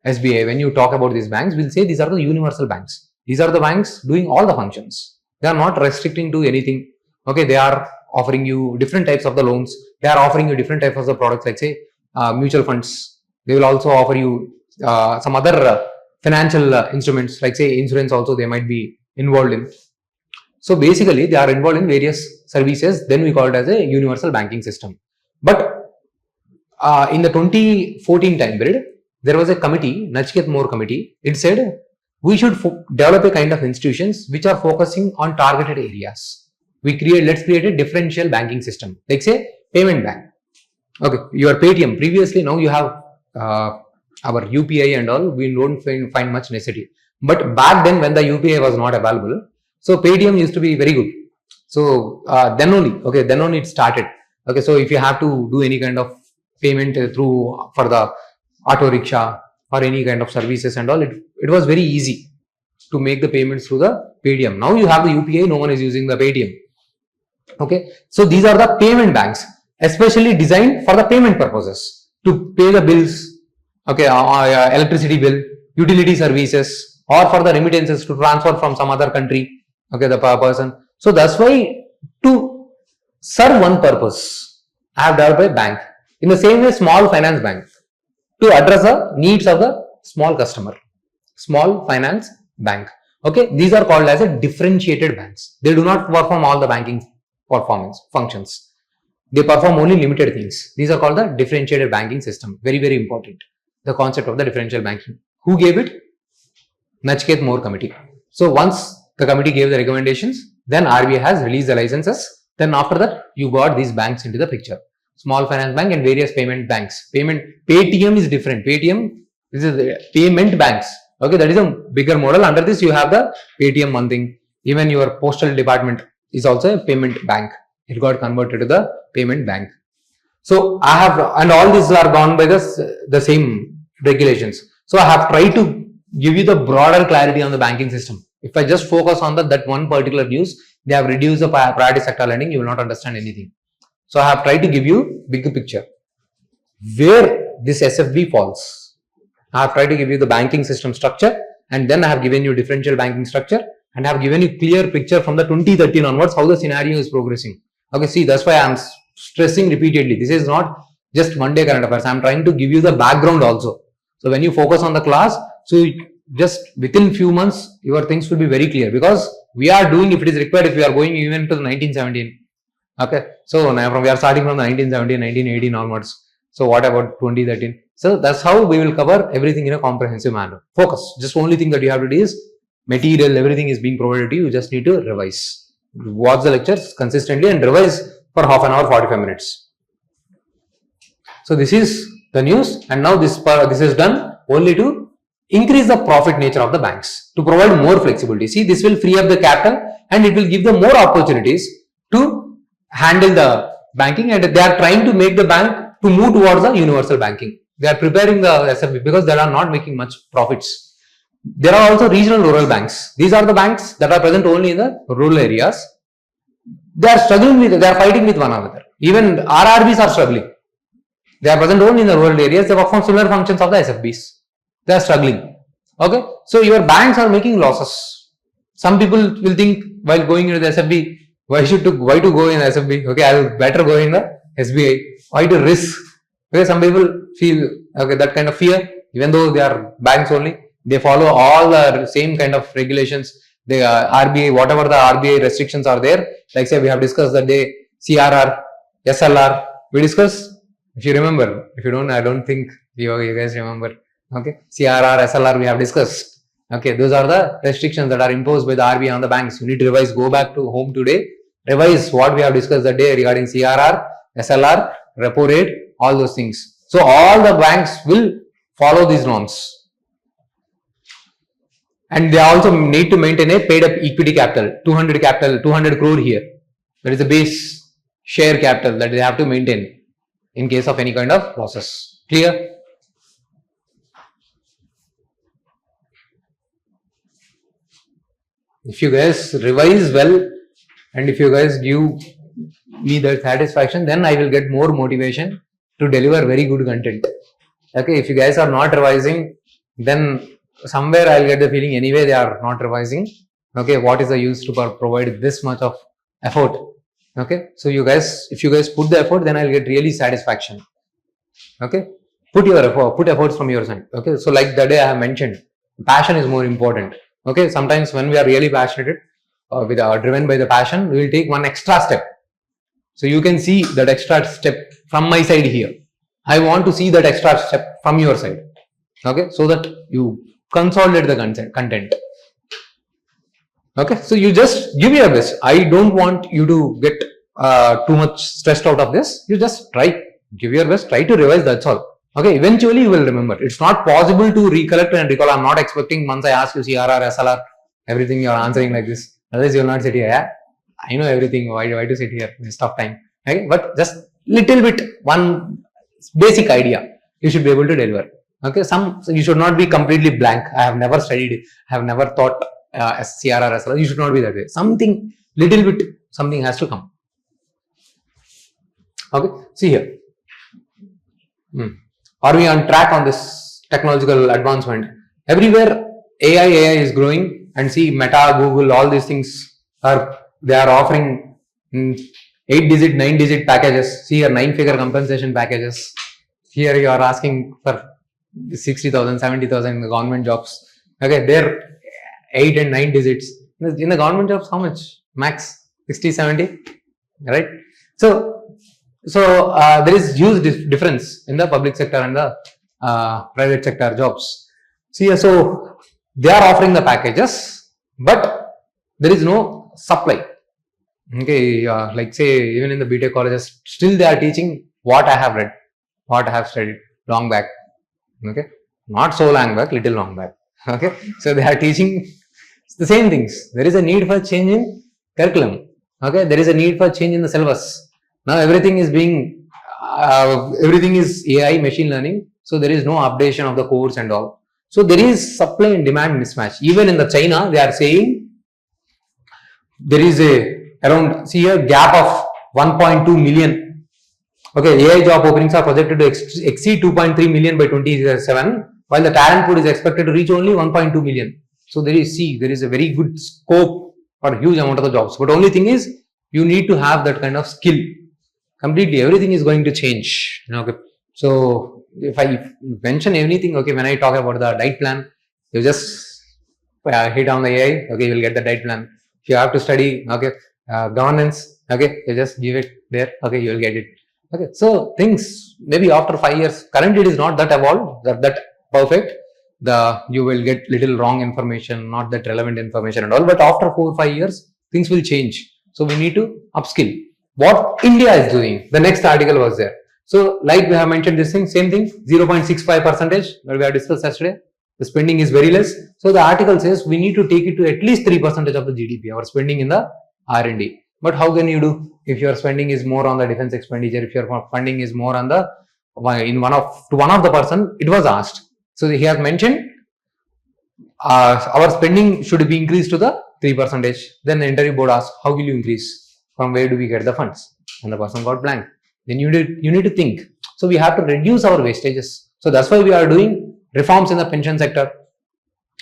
SBI, when you talk about these banks, we'll say these are the universal banks. These are the banks doing all the functions. They are not restricting to anything. Okay, they are offering you different types of the loans. They are offering you different types of the products, like say mutual funds. They will also offer you some other financial instruments, like say insurance also they might be involved in. So basically they are involved in various services, then we call it as a universal banking system. But in the 2014 time period, there was a committee, Nachiket More committee. It said we should develop a kind of institutions which are focusing on targeted areas. Let's create a differential banking system, like say payment bank. Okay, your Paytm previously, now you have our UPI and all, we don't find much necessity. But back then when the UPI was not available, so Paytm used to be very good. So then only it started. Okay, so if you have to do any kind of payment for the auto rickshaw or any kind of services and all, it was very easy to make the payments through the Paytm. Now you have the UPI, no one is using the Paytm. Okay, so these are the payment banks, especially designed for the payment purposes, to pay the bills, okay, electricity bill, utility services, or for the remittances to transfer from some other country, okay, the person. So that's why, to serve one purpose, I have developed a bank. In the same way, small finance bank, to address the needs of the small customer, small finance bank. Okay, these are called as a differentiated banks. They do not perform all the banking performance functions. They perform only limited things. These are called the differentiated banking system. Very, very important. The concept of the differential banking. Who gave it? Nachiket More committee. So once the committee gave the recommendations, then RBI has released the licenses. Then after that, you got these banks into the picture. Small finance bank and various payment banks. Paytm is different. Paytm, this is the payment banks. Okay, that is a bigger model. Under this, you have the Paytm one thing. Even your postal department is also a payment bank. It got converted to the payment bank. So I have, and all these are gone by the same regulations. So I have tried to give you the broader clarity on the banking system. If I just focus on that one particular news, they have reduced the priority sector lending, you will not understand anything. So I have tried to give you bigger picture. Where this SFB falls, I have tried to give you the banking system structure, and then I have given you differential banking structure, and I have given you clear picture from the 2013 onwards how the scenario is progressing. Okay, see, that's why I am stressing repeatedly. This is not just one day current affairs. I am trying to give you the background also. So when you focus on the class, so just within few months, your things will be very clear, because we are doing, if it is required, if we are going even to the 1917. Okay, so now we are starting from the 1917, 1918 onwards. So what about 2013? So that's how we will cover everything in a comprehensive manner. Focus. Just only thing that you have to do is material, everything is being provided to you. You just need to revise. Watch the lectures consistently and revise for half an hour, 45 minutes. So this is the news, and now this is done only to increase the profit nature of the banks, to provide more flexibility. See, this will free up the capital and it will give them more opportunities to handle the banking, and they are trying to make the bank to move towards the universal banking. They are preparing the SFB because they are not making much profits. There are also regional rural banks. These are the banks that are present only in the rural areas. They are struggling with, they are fighting with one another. Even RRBs are struggling. They are present only in the rural areas. They perform similar functions of the SFBs. They are struggling. Okay, so your banks are making losses. Some people will think while going into the SFB, why to go in SFB? Okay, I will better go in the SBI. Why to risk? Okay, some people feel that kind of fear, even though they are banks only. They follow all the same kind of regulations. The RBI, whatever the RBI restrictions are there, like say we have discussed that day, CRR, SLR, we discussed. If you remember, if you don't, I don't think you guys remember. Okay, CRR, SLR, we have discussed. Okay, those are the restrictions that are imposed by the RBI on the banks. You need to revise, go back to home today, revise what we have discussed that day regarding CRR, SLR, repo rate, all those things. So all the banks will follow these norms. And they also need to maintain a paid up equity capital, 200 crore here. That is the base share capital that they have to maintain in case of any kind of losses. Clear? If you guys revise well and if you guys give me that satisfaction, then I will get more motivation to deliver very good content. Okay, if you guys are not revising, then somewhere I'll get the feeling anyway they are not revising. Okay, what is the use to provide this much of effort? Okay, so you guys, if you guys put the effort, then I'll get really satisfaction. Okay, put efforts from your side. Okay, so like the day I have mentioned, passion is more important. Okay, sometimes when we are really passionate, driven by the passion, we will take one extra step. So you can see that extra step from my side here. I want to see that extra step from your side. Okay, so that you consolidate the content. Okay, so you just give your best. I don't want you to get too much stressed out of this. You just try, give your best, try to revise, that's all. Okay, eventually you will remember. It's not possible to recollect and recall. I'm not expecting once I ask you CRR, SLR, everything you are answering like this. Otherwise you will not sit here. Yeah? I know everything. Why to sit here? Waste of time. Okay, but just little bit, one basic idea you should be able to deliver. Okay, so you should not be completely blank. I have never studied, I have never thought CRR, SLR. You should not be that way. Something, little bit, something has to come. Okay, see here. Are we on track on this technological advancement? Everywhere AI is growing, and see Meta, Google, all these things they are offering 8-digit, 9-digit packages. See here, 9-figure compensation packages. Here you are asking for 60,000, 70,000 in the government jobs. Okay, they're 8 and 9 digits. In the government jobs, how much? Max 60, 70, right? So there is huge difference in the public sector and the private sector jobs. See, so they are offering the packages, but there is no supply. Okay, like say even in the BTech colleges, still they are teaching what I have read, what I have studied long back. Okay, not so long back, little long back. Okay, so they are teaching the same things. There is a need for change in curriculum. Okay, there is a need for change in the syllabus. Now everything is being, everything is AI, machine learning. So there is no updation of the course and all. So there is supply and demand mismatch. Even in the China, they are saying there is around, see a gap of 1.2 million. Okay, AI job openings are projected to exceed 2.3 million by 2027, while the talent pool is expected to reach only 1.2 million. So there is a very good scope for a huge amount of the jobs. But only thing is, you need to have that kind of skill. Completely, everything is going to change. Okay, so if I mention anything, okay, when I talk about the diet plan, you just hit on the AI, okay, you will get the diet plan. If you have to study, okay, governance, okay, you just give it there, okay, you will get it. Okay, so things maybe after 5 years, currently it is not that evolved, that perfect. You will get little wrong information, not that relevant information and all. But after 4 or 5 years, things will change. So we need to upskill. What India is doing, the next article was there. So like we have mentioned this thing, same thing, 0.65%, where we have discussed yesterday. The spending is very less. So the article says we need to take it to at least 3% of the GDP, our spending in the R&D. But how can you do if your spending is more on the defense expenditure, if your funding is more on the, one of the person, it was asked. So he has mentioned our spending should be increased to the 3%. Then the interview board asked, how will you increase? From where do we get the funds? And the person got blank. Then you need to think. So we have to reduce our wastages. So that's why we are doing reforms in the pension sector.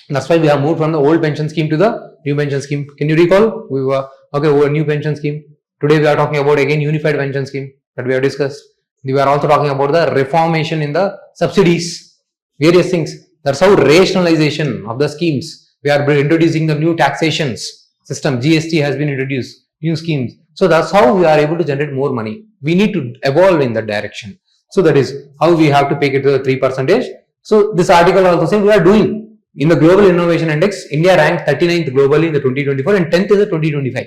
That's why we have moved from the old pension scheme to the new pension scheme. Can you recall? We were over new pension scheme. Today we are talking about again unified pension scheme that we have discussed. We are also talking about the reformation in the subsidies, various things. That's how rationalization of the schemes. We are introducing the new taxations system. GST has been introduced, new schemes. So that's how we are able to generate more money. We need to evolve in that direction. So that is how we have to take it to the 3%. So this article also says we are doing in the Global Innovation Index, India ranked 39th globally in the 2024 and 10th in the 2025.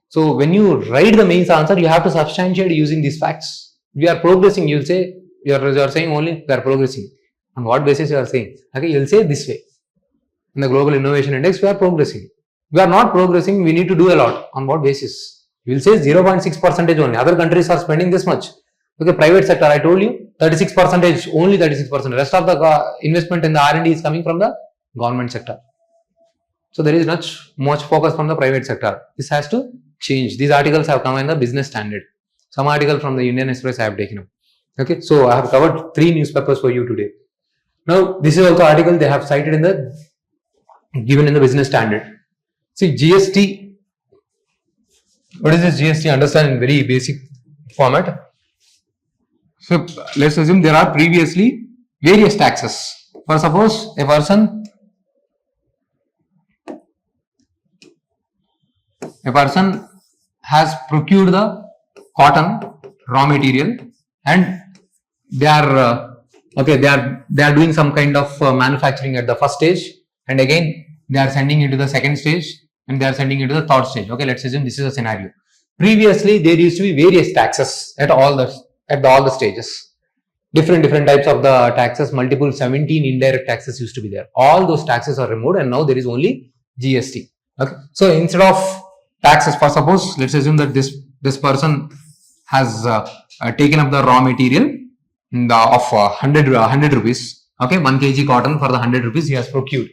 So when you write the mains answer, you have to substantiate using these facts. We are progressing. You'll say, you are saying only we are progressing. On what basis you are saying? Okay, you'll say this way. In the Global Innovation Index, we are progressing. We are not progressing, we need to do a lot. On what basis? You will say 0.6% only. Other countries are spending this much. Okay, private sector, I told you, 36%, only 36%. Rest of the investment in the R&D is coming from the government sector. So there is much focus from the private sector. This has to change. These articles have come in the business standard. Some article from the Indian Express I have taken up. Okay, so I have covered 3 newspapers for you today. Now this is also article they have cited in the given in the business standard. See, GST. What is this GST? Understand in very basic format. So let's assume there are previously various taxes. For suppose a person has procured the cotton raw material and they are doing some kind of manufacturing at the first stage, and again they are sending it to the second stage and they are sending it to the third stage. Okay, let's assume this is a scenario. Previously there used to be various taxes at all the stages. Different types of the taxes, multiple 17 indirect taxes used to be there. All those taxes are removed and now there is only GST. Okay, so instead of taxes, for suppose let's assume that this person has taken up the raw material of 100 rupees. Okay, 1 kg cotton for the 100 rupees he has procured.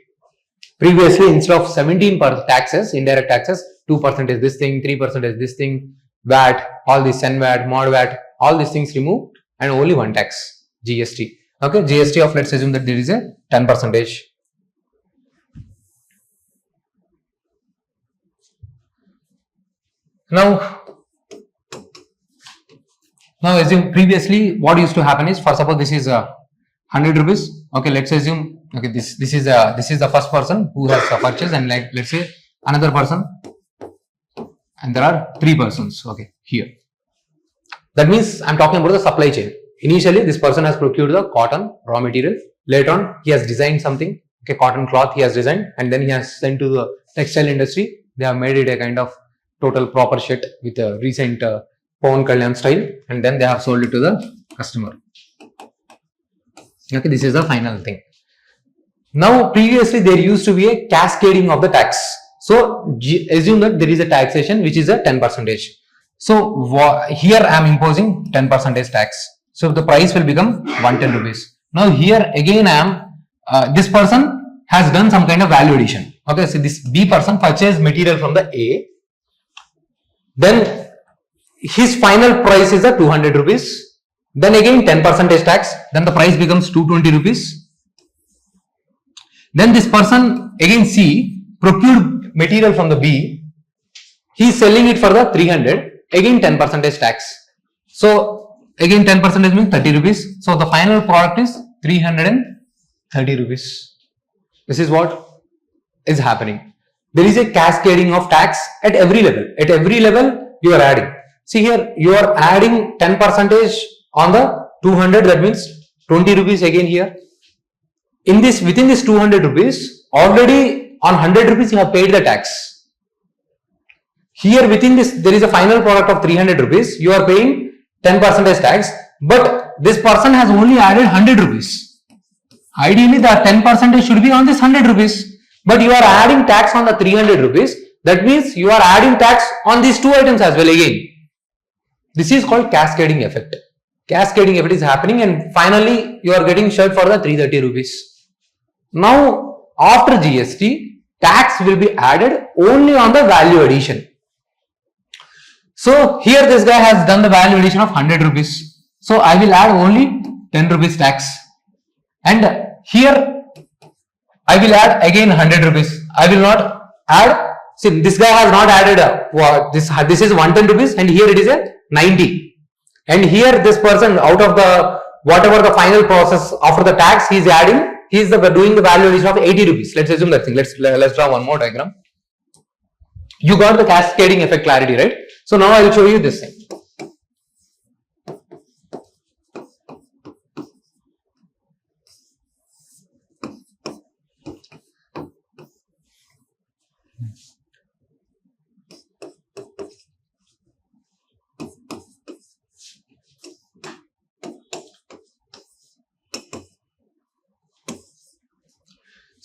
Previously, instead of 17 taxes, indirect taxes, 2% is this thing, 3% is this thing, VAT, all this Sen VAT, Mod VAT, all these things removed, and only one tax, GST. Okay, GST of, let's assume that there is a 10%. Now assume previously what used to happen is, for suppose this is 100 rupees. Okay, let's assume, okay, this is the first person who has purchased, and like let's say another person, and there are 3 persons. Okay, here. That means I'm talking about the supply chain. Initially, this person has procured the cotton raw material. Later on, he has designed something. Okay, cotton cloth he has designed, and then he has sent to the textile industry. They have made it a kind of total proper shirt with a recent Pawan Kalyan style, and then they have sold it to the customer. Okay, this is the final thing. Now, previously there used to be a cascading of the tax. So, assume that there is a taxation which is a 10%. So, here I am imposing 10% tax. So, the price will become 110 rupees. Now, here again I am, this person has done some kind of value addition. Okay, so this B person purchased material from the A. Then, his final price is a 200 rupees. Then again 10% tax. Then the price becomes 220 rupees. Then this person again C procured material from the B. He is selling it for the 300. Again 10% tax. So again 10% means 30 rupees. So the final product is 330 rupees. This is what is happening. There is a cascading of tax at every level. At every level you are adding. See here, you are adding 10% on the 200, that means 20 rupees again here. In this, within this 200 rupees, already on 100 rupees you have paid the tax. Here within this, there is a final product of 300 rupees, you are paying 10% tax, but this person has only added 100 rupees. Ideally, the 10% should be on this 100 rupees, but you are adding tax on the 300 rupees, that means you are adding tax on these 2 items as well again. This is called cascading effect. Cascading effect is happening, and finally you are getting shirt for the 330 rupees. Now after GST, tax will be added only on the value addition. So here this guy has done the value addition of 100 rupees. So I will add only 10 rupees tax. And here I will add again 100 rupees. I will not add, see this guy has not added this is 110 rupees and here it is a 90. And here this person, out of the whatever the final process after the tax he is adding, he is doing the value addition of 80 rupees. Let's assume that thing. Let's draw one more diagram. You got the cascading effect clarity, right? So now I will show you this thing.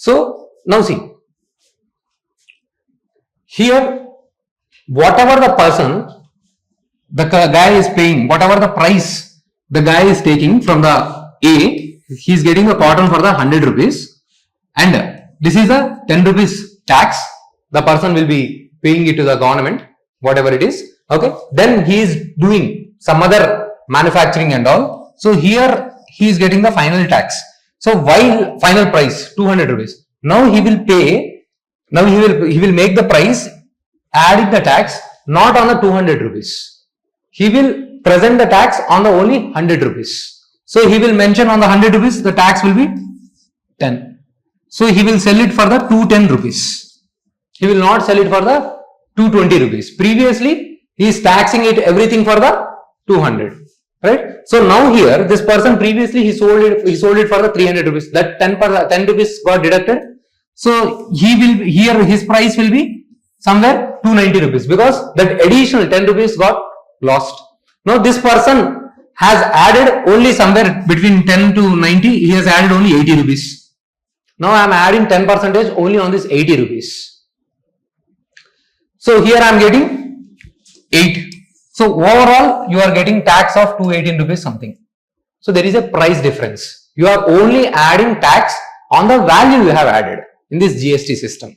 So now see, here whatever the person, the guy is paying, whatever the price the guy is taking from the A, he is getting the cotton for the 100 rupees and this is the 10 rupees tax. The person will be paying it to the government, whatever it is. Okay. Then he is doing some other manufacturing and all. So here he is getting the final tax. So while final price 200 rupees. Now he will pay. Now he will make the price adding the tax not on the 200 rupees. He will present the tax on the only 100 rupees. So he will mention on the 100 rupees the tax will be 10. So he will sell it for the 210 rupees. He will not sell it for the 220 rupees. Previously he is taxing it everything for the 200, right? So now here this person previously he sold it for the 300 rupees. That 10 rupees got deducted. So he will here his price will be somewhere 290 rupees because that additional 10 rupees got lost. Now this person has added only somewhere between 10 to 90, he has added only 80 rupees. Now I am adding 10% only on this 80 rupees. So here I am getting 8. So overall you are getting tax of 218 rupees something. So there is a price difference. You are only adding tax on the value you have added in this GST system.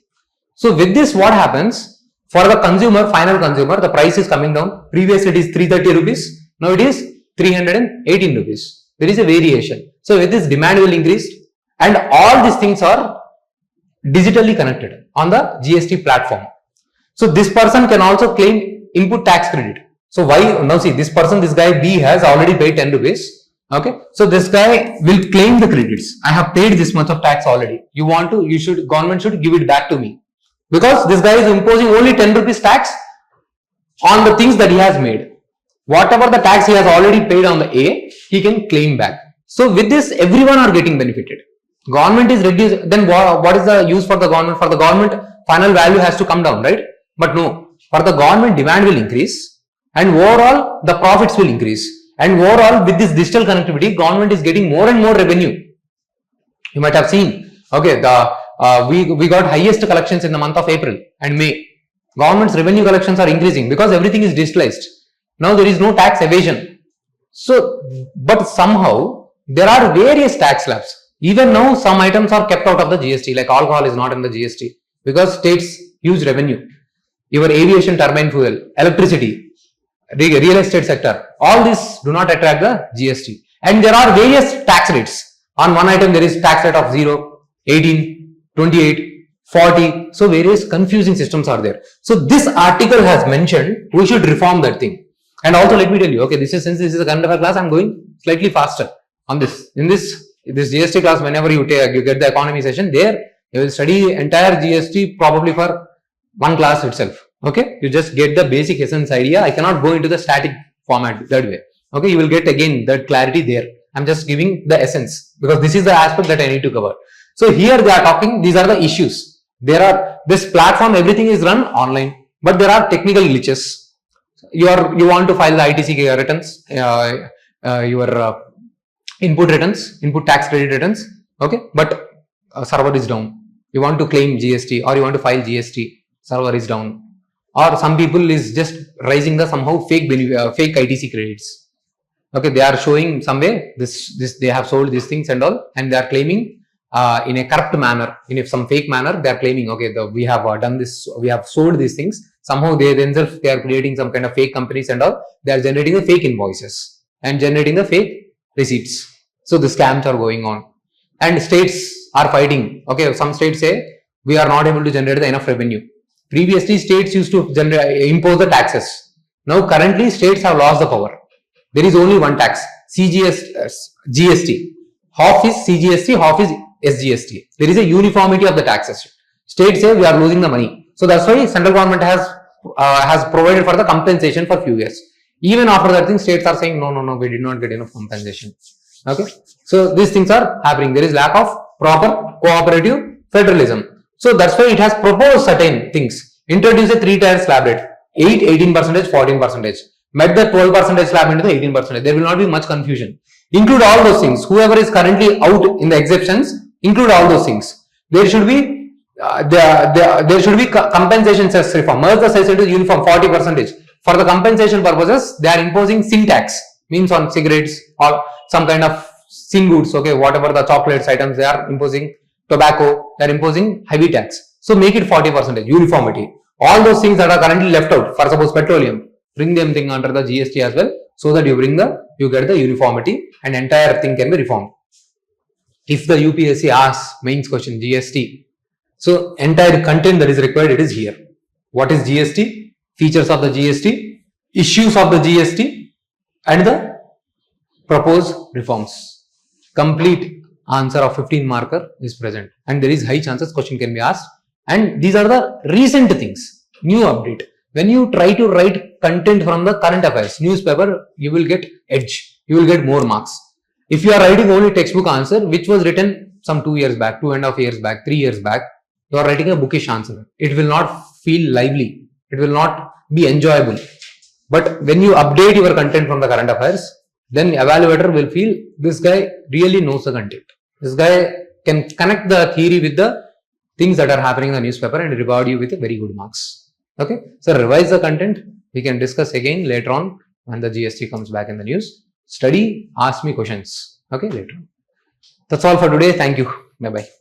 So with this what happens? For the consumer, final consumer, the price is coming down. Previously it is 330 rupees. Now it is 318 rupees. There is a variation. So with this demand will increase and all these things are digitally connected on the GST platform. So this person can also claim input tax credit. So why now see this guy B has already paid 10 rupees. Okay. So this guy will claim the credits. I have paid this much of tax already. Government should give it back to me. Because this guy is imposing only 10 rupees tax on the things that he has made. Whatever the tax he has already paid on the A, he can claim back. So with this, everyone are getting benefited. Government is reduced. Then what is the use for the government? For the government, final value has to come down, right? But no, for the government, demand will increase and overall the profits will increase. And overall, with this digital connectivity, government is getting more and more revenue. You might have seen, okay, we got highest collections in the month of April and May. Government's revenue collections are increasing because everything is digitalized. Now there is no tax evasion. So, but somehow there are various tax slabs. Even now some items are kept out of the GST, like alcohol is not in the GST because states use revenue. Your aviation turbine fuel, electricity, real estate sector, all these do not attract the GST. And there are various tax rates. On one item there is tax rate of 0, 18, 28, 40. So various confusing systems are there. So this article has mentioned we should reform that thing. And also let me tell you, okay, since this is a current affair class, I am going slightly faster on this. In this GST class, whenever you get the economy session, there you will study entire GST probably for one class itself. Okay, you just get the basic essence idea. I cannot go into the static format that way. Okay, you will get again that clarity there. I am just giving the essence because this is the aspect that I need to cover. So here they are talking, these are the issues. This platform, everything is run online, but there are technical glitches. You want to file the ITC returns, your input returns, input tax credit returns, okay, but server is down. You want to claim GST or you want to file GST, server is down. Or some people is just raising the somehow fake ITC credits. Okay, they are showing some way this they have sold these things and all, and they are claiming in a corrupt manner, in some fake manner. They are claiming, okay, we have done this, we have sold these things. Somehow they themselves are creating some kind of fake companies and all. They are generating the fake invoices and generating the fake receipts. So the scams are going on, and states are fighting. Okay, some states say we are not able to generate enough revenue. Previously, states used to impose the taxes. Now, currently, states have lost the power. There is only one tax, GST. Half is CGST, half is SGST. There is a uniformity of the taxes. States say we are losing the money. So that's why central government has provided for the compensation for few years. Even after that thing, states are saying no, we did not get enough compensation. Okay, so these things are happening. There is lack of proper cooperative federalism. So that's why it has proposed certain things. Introduce a 3-tier slab rate: 8, 18%, 14%. Met the 12% slab into the 18%. There will not be much confusion. Include all those things. Whoever is currently out in the exceptions, include all those things. There should be compensation cess reform. Merge the cess into uniform 40%. For the compensation purposes, they are imposing sin tax, means on cigarettes or some kind of sin goods. Okay, whatever the chocolates items they are imposing, tobacco, they are imposing heavy tax. So make it 40%, uniformity. All those things that are currently left out, for suppose petroleum, bring them thing under the GST as well, so that you get the uniformity and entire thing can be reformed. If the UPSC asks mains question GST, so entire content that is required, it is here. What is GST? Features of the GST, issues of the GST, and the proposed reforms. Complete answer of 15 marker is present, and there is high chances question can be asked. And these are the recent things, new update. When you try to write content from the current affairs newspaper, you will get edge, you will get more marks. If you are writing only textbook answer, which was written some 2 years back, 2.5 years back, 3 years back, you are writing a bookish answer. It will not feel lively. It will not be enjoyable. But when you update your content from the current affairs, then evaluator will feel this guy really knows the content. This guy can connect the theory with the things that are happening in the newspaper and reward you with a very good marks. Okay. So revise the content. We can discuss again later on when the GST comes back in the news. Study, ask me questions. Okay, later on. That's all for today. Thank you. Bye-bye.